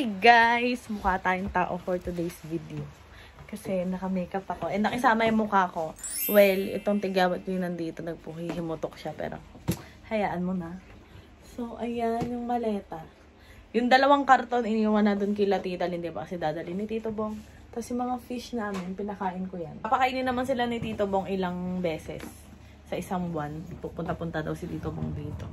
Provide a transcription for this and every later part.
Hey guys! Mukha tayong tao for today's video. Kasi naka-makeup ako. And nakisama yung mukha ko. Well, itong tigawat yung nandito. Nagpuhihimutok siya. Pero, hayaan mo na. So, ayan yung maleta. Yung dalawang karton, iniwan na dun kila Tita Lynn, diba? Kasi dadali ni Tito Bong. Tapos yung mga fish namin, pinakain ko yan. Papakainin naman sila ni Tito Bong ilang beses. Sa isang buwan. Pupunta-punta daw si Tito Bong dito.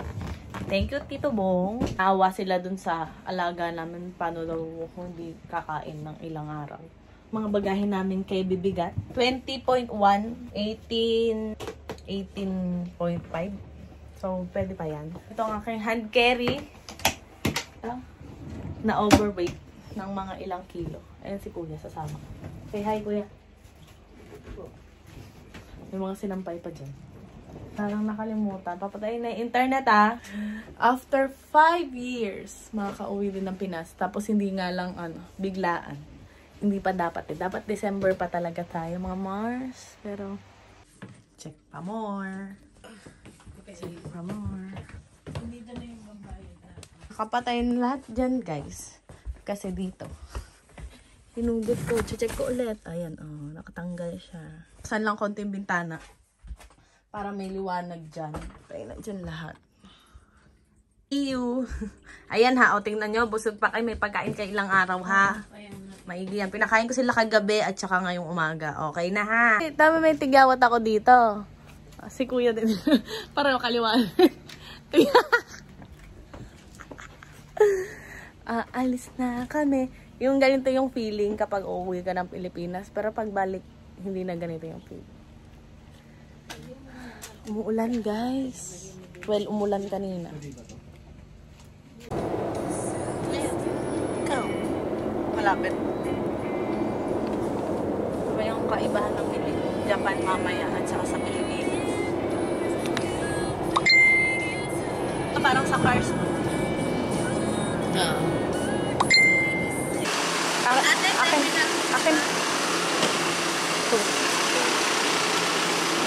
Thank you, Tito Bong. Naawa sila dun sa alaga namin. Paano daw kung hindi kakain ng ilang araw. Mga bagahin namin kay bibigat. 20.1, 18.5. So, pwede pa yan. Ito ang aking hand carry. Ito, na overweight ng mga ilang kilo. Ayan si Kuya, sasama. Say hi, Kuya. May mga sinampay pa dyan. Parang nakalimutan. Papatayin na yung internet After 5 years, makaka-uwi din ng Pinas. Tapos hindi nga lang biglaan. Hindi pa dapat Dapat December pa talaga tayo mga Mars. Pero, check pa more. Check pa more. Kapatayin lahat dyan guys. Kasi dito. Hinugot ko. Check ko ulit. Ayan nakatanggal siya. Saan lang konting bintana. Para may liwanag dyan. Kaya na dyan lahat. Ew! Ayan o tingnan nyo. Busog pa kayo. May pagkain kayo ilang araw Maigi yan. Pinakain ko sila kagabi at saka ngayong umaga. Okay na Tama may tigawat ako dito. Si Kuya din. Para makaliwanag. Alis na kami. Yung ganito yung feeling kapag uuwi ka ng Pilipinas. Pero pagbalik, hindi na ganito yung feeling. Umuulan guys. Well, umulan kanina. Ikaw. Malapit. Diba yung kaibahan ng Japan mamaya at saka sa Pilipinas? Ito parang sa cars. Akin.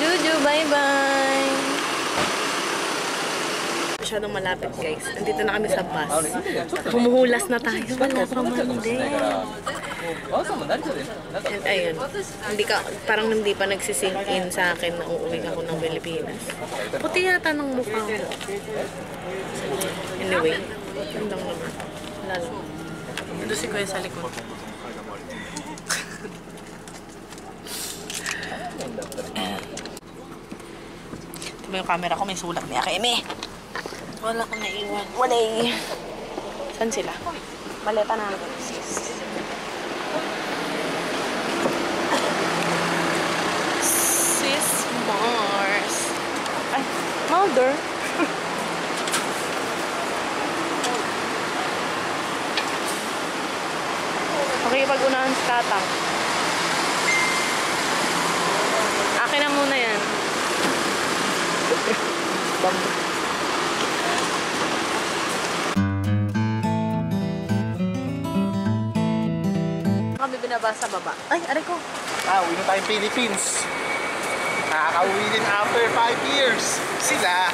Juju, bye-bye! Masyadong malapit guys. Nandito na kami sa bus. Humuhulas na tayo. Wala pa man din. And ayun. Parang hindi pa nagsisink in sa akin na uuwi ako ng Pilipinas. Puti yata ng mukha ko. Anyway. Gandang naman. Lalo. Ito si Kuya sa likod. Ito yung camera ko, may sulat niya kay Eme. Wala kong naiwan. Wala Saan sila? Maleta namin. Sis Mars. Ay, Mulder. Okay, pag-unahan si Tatang. Akin na muna yan. Kami binaba sa baba. Ay, aray ko. Uwi na tayong Philippines. Nakaka-uwi din after 5 years. Sila.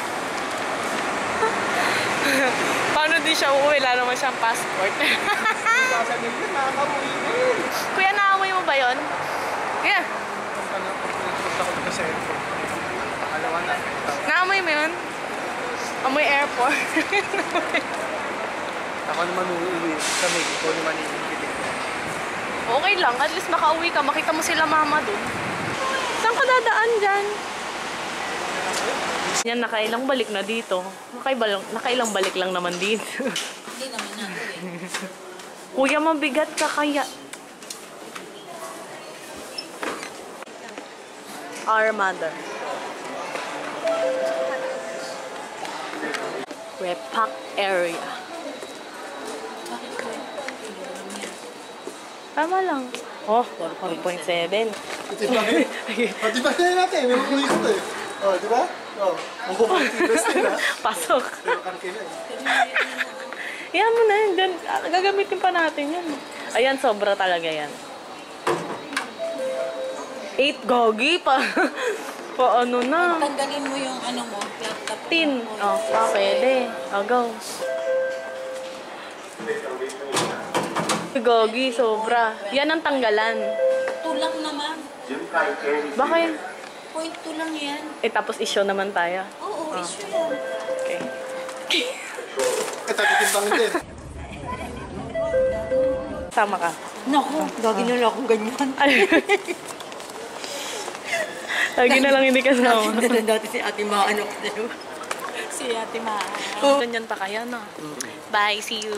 Paano di siya uuwi? Wala naman siyang passport. Sasabihin din, nakaka-uwi din. Kuya, naamoy mo ba yun? Kuya. Naamoy mo yun? Amoy airport. Ako naman uuwi sa Mexico naman iibigin. Okay lang, at least makauwi ka. Makita mo sila mama dun. Saan ka dadaan dyan? Yan, nakailang balik na dito. Nakailang balik lang naman dito. Hindi naman natin. Kuya, mabigat ka kaya. Our mother. Repack area. Tama lang. Oh, 1.7. Pati ba natin? May mga uwi ko di ba? Pasok. Yan mo na yun. Gagamitin pa natin yan. Ayan, sobra talaga yan. 8 gogi pa. Paano na? Tanggalin mo yung mo, laptop. Tin. Pwede. Go. Gogi, sobra. Yan ang tanggalan. Tulang naman. Bakit? 0.2 lang yan. Eh, tapos issue naman tayo. Oo, issue yan. Okay. Tagitimbang din. Tama ka. Naku, gagi na lang akong ganyan. Lagi na lang hindi kasama. Dati si Ate Ma, ano ko sa'yo? Si Ate Ma. Ganyan pa kayo, no? Bye, see you.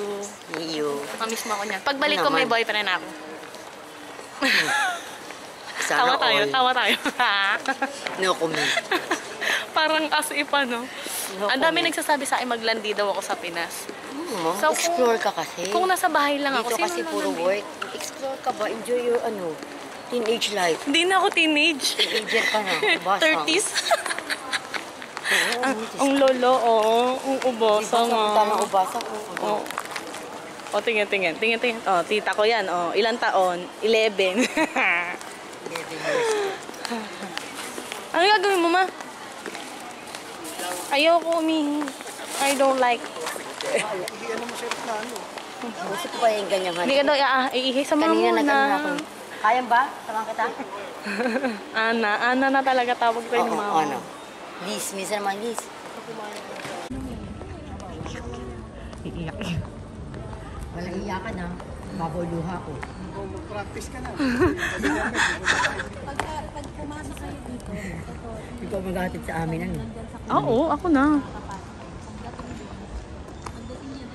See you. Mamiss mo ako niyan. Pagbalik ko, may boyfriend ako. Sana Tawa tayo. No comment. Parang as if, ano. Ang dami nagsasabi sa akin, maglandi daw ako sa Pinas. So, Explore ka kasi. Kung nasa bahay lang ako, Dito kasi puro work. Explore ka ba? Enjoy your teenage life. Hindi na ako teenage. Teenager ka na. Basa. 30s. Ang lolo, oo. Ang ubasa nga. Tama ubasa. Oo. O, tingin. O, tita ko yan. O, ilang taon? 11. Ano gagawin mo, ma? Ayoko umihi. I don't like. Gusto ko pa yung ganyang Hindi ka daw iihi sa mga Kanina muna. nag-ano ako. Kaya ba? Sama kita? Ana na talaga tawag ko yung mama. ano. Liz, minsan naman Liz. Iiyak. Walang iyakan na. Babaw luha ko. Practice ka na. Pag pumasok kayo dito, Ikaw maghatid sa amin ano. Oo, ako na.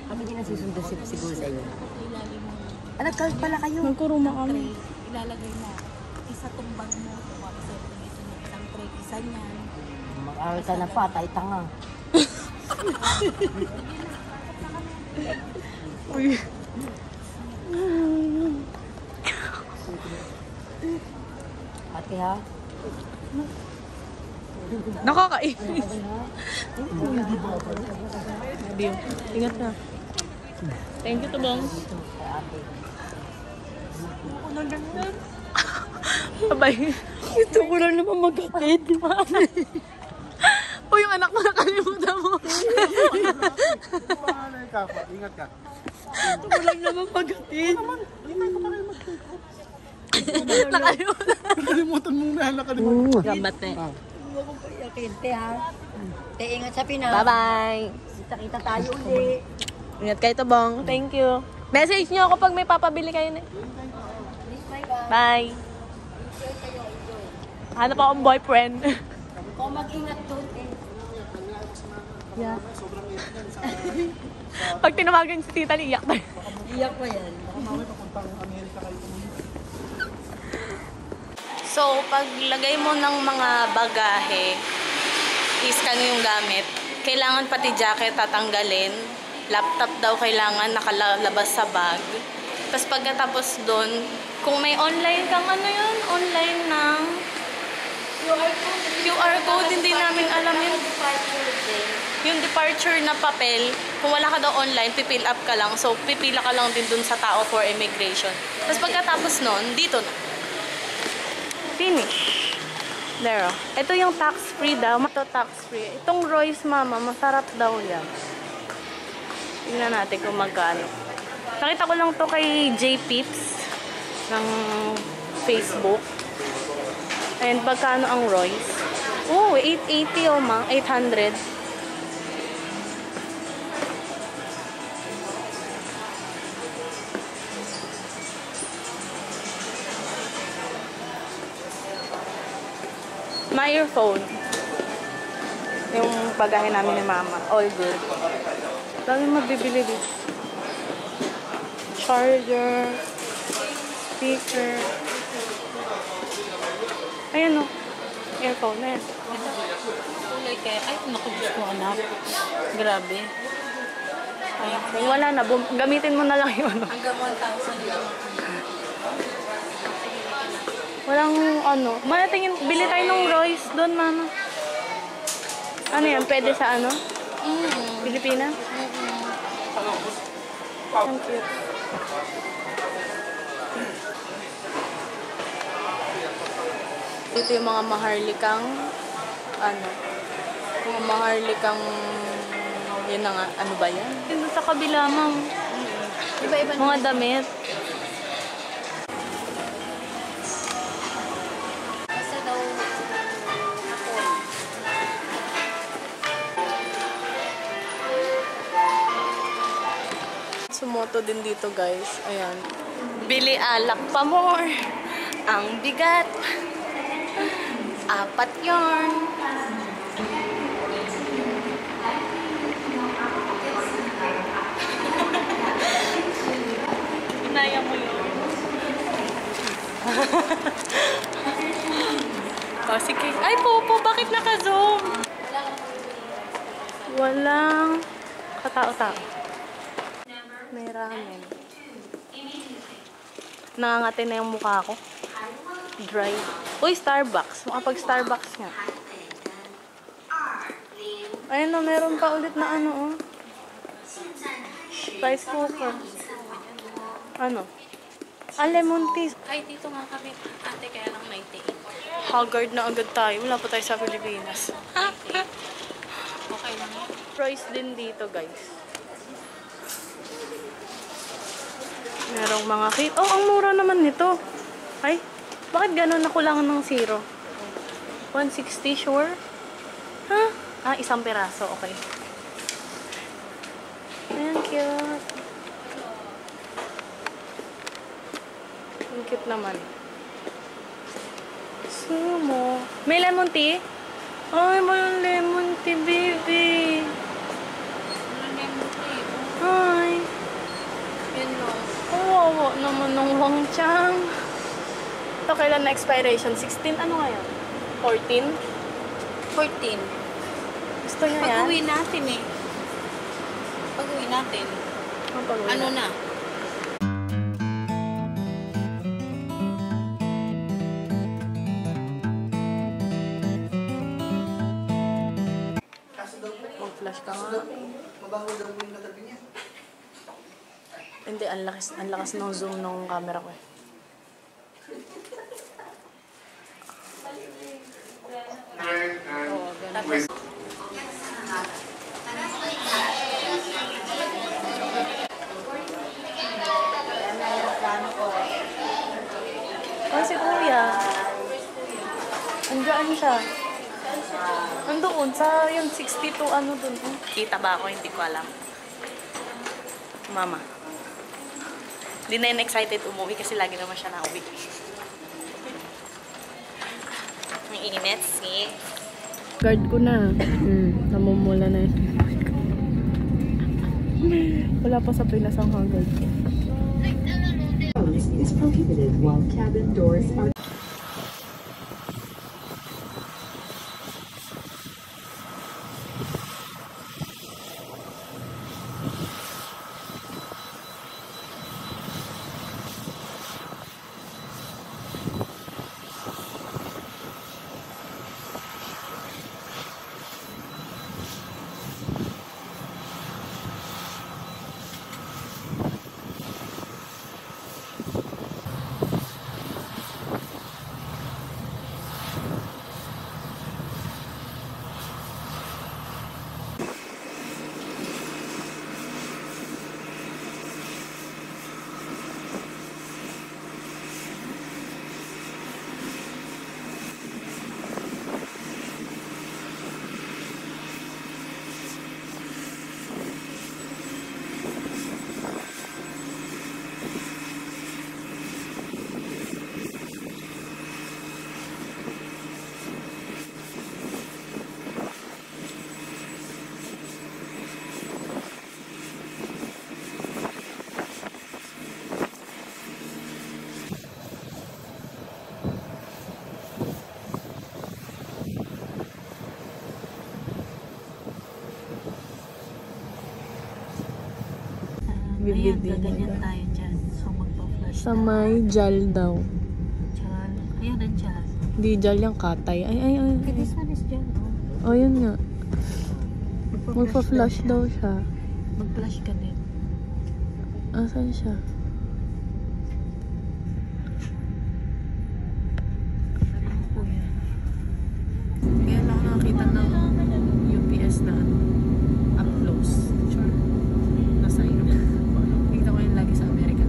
Kami din nasusundo siguro sa inyo. Nag-cult pala kayo. Nagkuruma kami. ilalagay mo. Isa tong bag mo, tapos isang tray, isa niyan. Mag-aral ka na pa, tayo tanga. Uy. Ate ha? Nakakainis. Ingat ka. Thank you, Tubong. Kay ate. Ako na ganyan. Abay. Ito ko lang naman magkatid. O yung anak mo nakalimutan mo. Ingat ka. Ito ko lang naman magkatid. Nakalimutan. Nakalimutan mo na. Nakalimutan. Gambat eh. Huwag mo payakin, te ha? Te, ingat sa Pinas. Bye-bye. Kita-kita tayo uli. Ingat kayo, Tubong. Thank you. Message niyo ako pag may papabili kayo na. Bye. Hanap akong boyfriend. Kung mag-ingat doon, eh. Yeah. Pag tinawagan si tita, iyak na. Iyak pa yan. So, paglagay mo ng mga bagahe, i-scan mo yung gamit. Kailangan pati jacket tatanggalin. Laptop daw kailangan nakalabas sa bag. Tapos pagkatapos doon, kung may online kang online ng QR code, hindi namin alam yun. Yung departure na papel, kung wala ka daw online, pipill up ka lang. So, pipila ka lang din dun sa tao for immigration. Tapos pagkatapos nun, dito na. Finish. There. Ito yung tax-free daw. Ito tax-free. Itong Royce, mama, masarap daw yan. Tingnan natin kung magkano. Nakita ko lang to kay J Pips ng Facebook. And magkano ang Royce? Oh, 880 oh, ma. 800. My earphone. Yung bagahe namin ni mama. All good. Dami mabibili dito. Charger. Speaker. Ayan o. Earphone na yan. Kulay kaya, ay, naku, Diyos ko anak. Grabe. Kung wala na, gamitin mo na lang yun. Hanggang 1,000 lang. Walang ano. Maya tingin, bili tayo ng Royce doon, mama. Ano yan? Pwede sa ano? Pilipinas? Ang cute. Ito yung mga maharlikang ano? Mga maharlikang yun na nga. Ano ba yan? Yun sa kabila, ma'am. Iba-iba Mga damit. Ajinomoto din dito, guys. Ayan. Bili alak pa more. Ang bigat. 4 yarn. Inaya mo yun. Oh, sige. Ay, Popo, bakit naka-zoom? Walang katao-tao. May ramen. Nangangati na yung mukha ko. Dry. Uy, Starbucks. Makapag-Starbucks nga. Ayun na, meron pa ulit na ano, oh. Rice cooker. Ano? Lemon tea. Ay, dito nga kami. Ate, kaya lang 98. Haggard na agad tayo. Wala pa tayo sa Pilipinas. Okay lang yun. Price din dito, guys. Merong mga cake. Oh, ang mura naman nito. Ay, bakit ganun nakulangan ng 0? 160, sure? Ha? Ah, 1 peraso. Okay. Ayan, cute. Ang cute naman. Sumo. May lemon tea? Ay, may lemon tea, baby. Hi. Yun no. Kawawa naman ng Wangchang. Ito, kailan na expiration? 16? Ano ngayon? 14? 14. Gusto niya yan? Pag-uwi natin eh. Pag-uwi natin. Ang pag-uwi Ano na? na? Mag-flash ka nga. Hindi, ang lakas ng zoom ng camera ko eh. Oo, ganun. Oh, si Kuya. Andiyan siya. Nandoon sa yung 62 ano dun. Kita ba ako? Hindi ko alam. Mama. Hindi na yun excited umuwi kasi lagi naman siya nauwi. Ang init, see? Guard ko na. Namumula na yun. Wala pa sa Pinas ang guard ko. Is prohibited while cabin doors are Ayan, gaganyan tayo dyan. So, magpa-flash Sa may jal daw. Dyan. Ayan, ang dyan. Di jal yung katay. Ay. Okay, this one is dyan, oh. Oh, yun nga. Magpa-flash daw siya. Mag-flash ka din. Asan siya? Parang kuya. Kaya lang nakakita ng UPS na up close. Sure. Nasa iyo. Kita ko yun lagi sa American.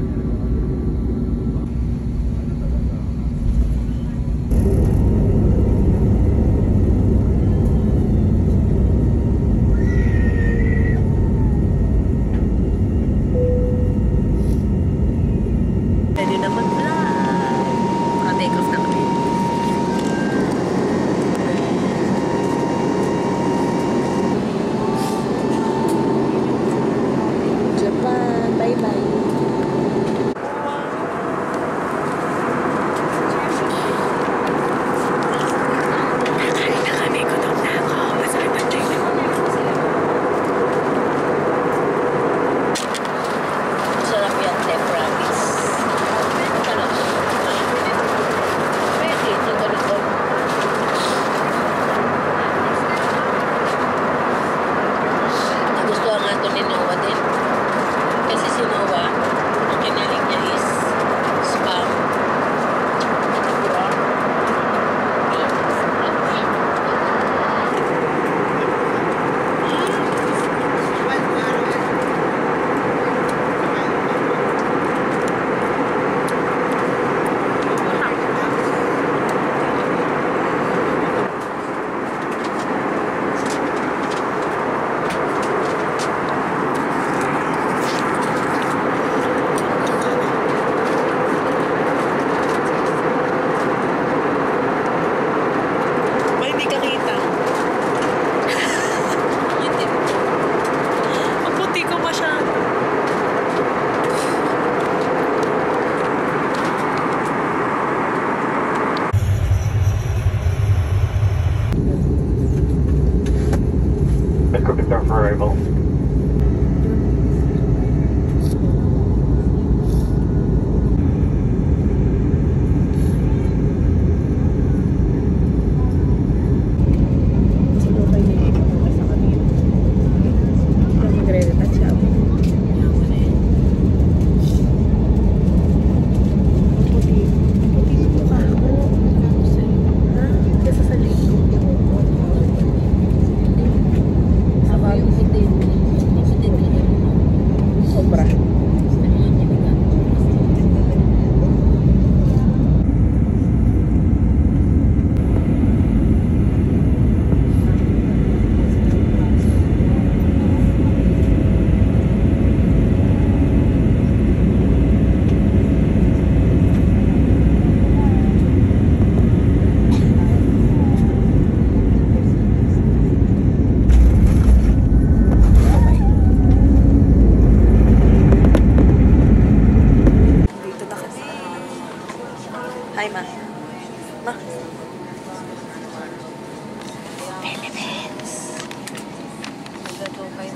So, kayo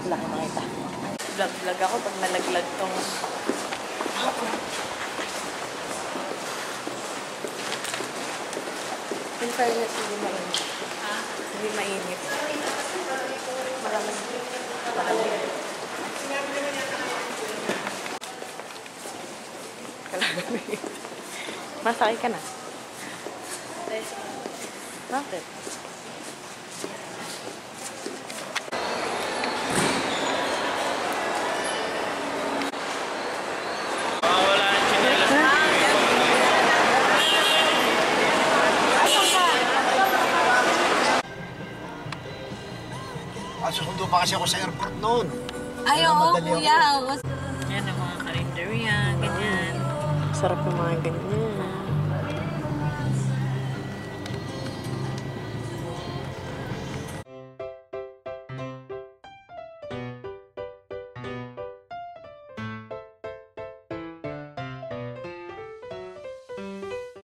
Wala ka makita. Vlog ako pag nalaglag tong... in fairness, hindi mainit. Hindi mainit. Malamig. Malamig. Kalamig. Masakay ka na. Bakit? Sundo pa kasi ako sa airport noon. Ay, oo, Madali kuya. Yan ang mga karinderya, ganyan. Sarap ng mga ganyan.